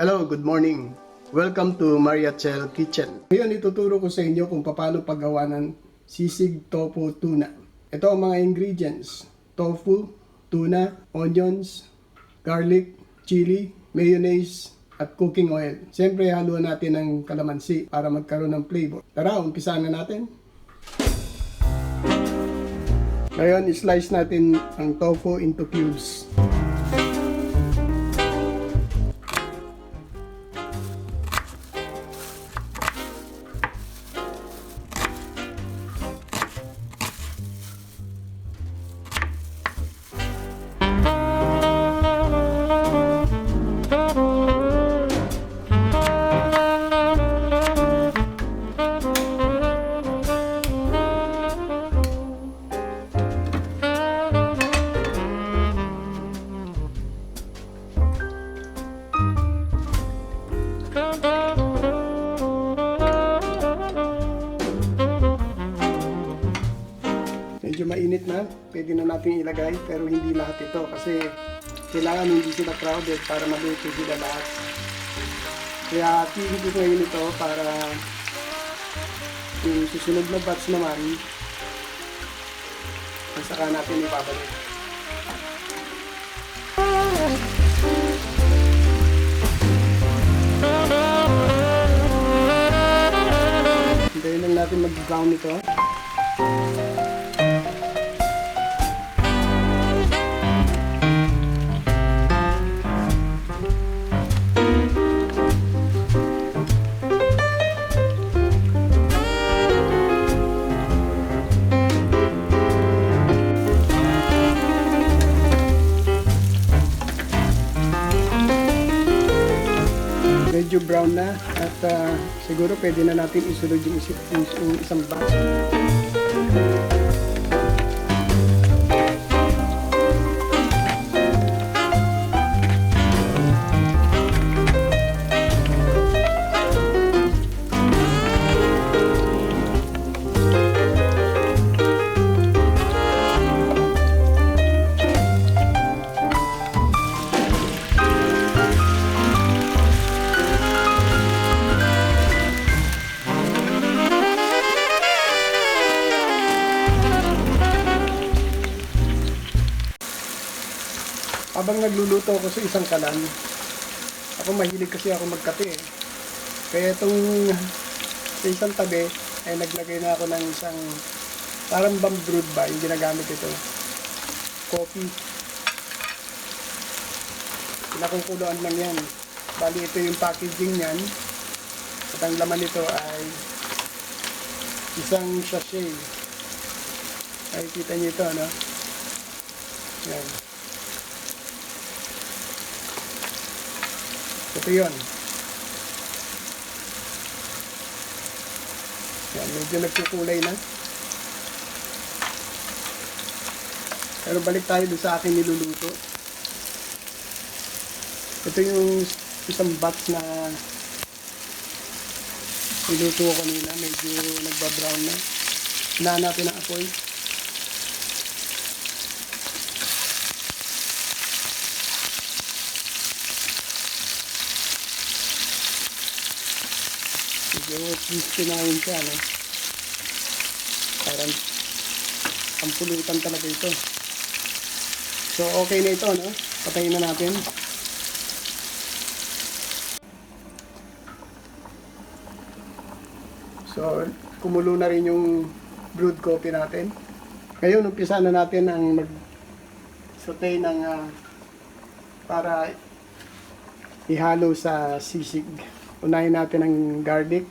Hello, good morning. Welcome to Mariachel Kitchen. Ngayon ituturo ko sa inyo kung paano paggawa ng sisig, tofu, tuna. Ito ang mga ingredients: tofu, tuna, onions, garlic, chili, mayonnaise, at cooking oil. Siyempre, haluan natin ng kalamansi para magkaroon ng flavor. Tara, umpisahan na natin. Ngayon, slice natin ang tofu into cubes. Medyo mainit na, pwede na natin ilagay, pero hindi lahat ito kasi kailangan hindi sila crowded para maluto sila lahat. Kaya pili ko ngayon ito para yung susunod na batch naman ang saka natin ipabalik. Hintayin lang natin mag-brown ito. Medyo brown na at siguro pwede na natin isunod yung isang batch. Habang nagluluto ako sa isang kalan, ako mahilig kasi ako magkape eh. Kaya itong sa isang tabi ay naglagay na ako ng isang parang bomb brewed ba yung ginagamit ito. Coffee. Pinakukuluan lang yan. Bali ito yung packaging yan. At ang laman nito ay isang sachet. Ay kita nyo ito, ano? Yan. Ito yun. Yan, medyo nagkukulay na. Pero balik tayo doon sa aking niluluto. Ito yung isang batch na niluto ko kanina. Medyo nagbabrown na. Hinaan natin ang apoy. Medyo crispy na yun siya, no? Parang ang pulutan talaga ito. So, okay na ito, no? Patayin na natin. So, kumulo na rin yung brewed coffee natin. Ngayon, umpisa na natin ang mag-saute ng para ihalo sa sisig. Unahin natin ang garlic.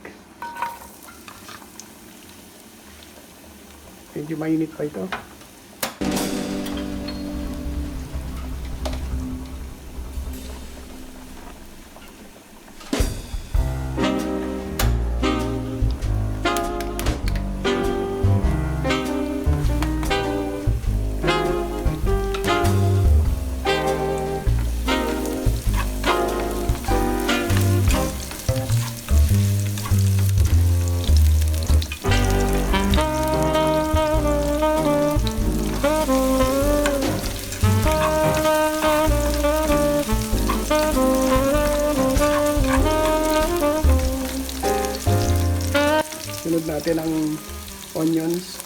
Medyo mainit pa ito. Sunod natin ang onions.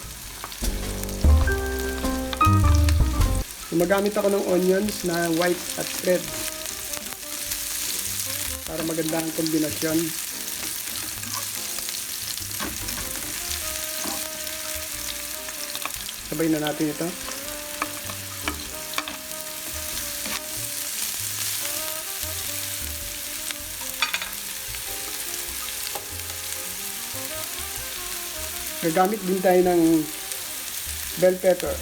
Gumagamit ako ng onions na white at red para maganda ang kombinasyon. Sabay na natin ito. Gagamit din tayo ng bell pepper.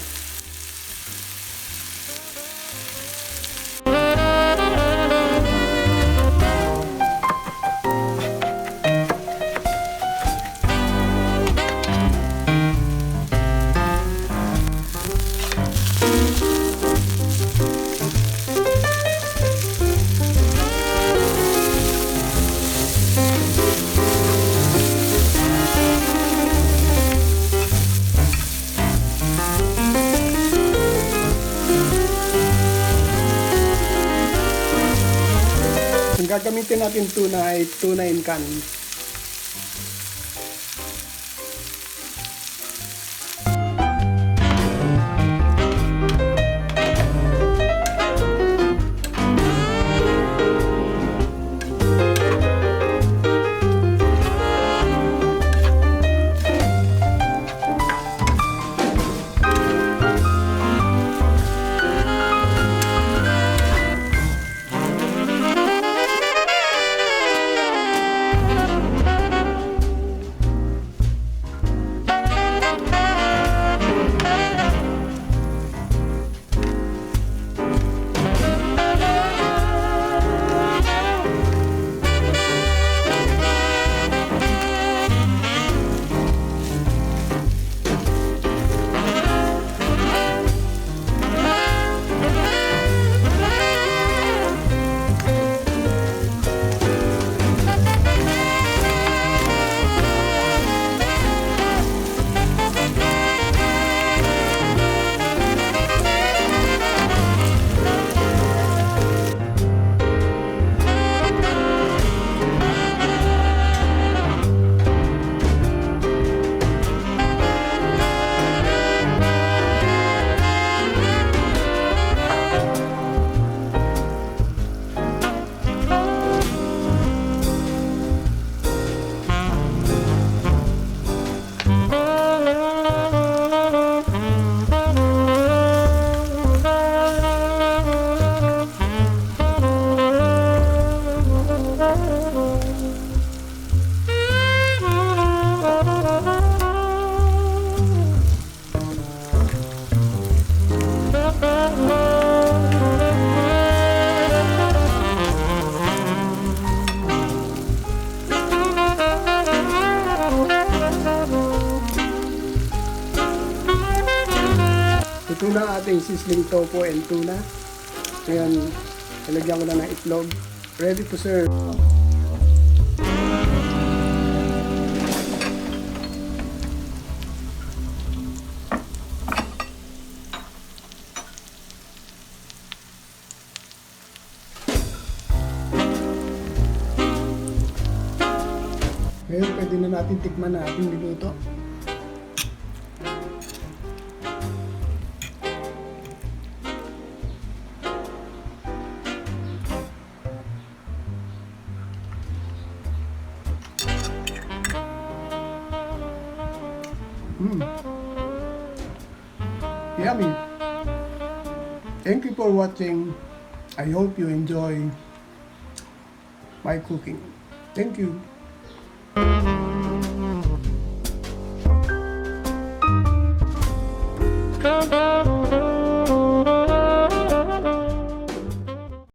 Ang gagamitin natin tuna ay tuna in can. Ito na ating sizzling tofu and tuna. Ngayon, nalagyan ko na ng itlog. Ready to serve. Ngayon, pwede na natin tikman na ating niluto. Yummy. Thank you for watching. I hope you enjoy my cooking. Thank you.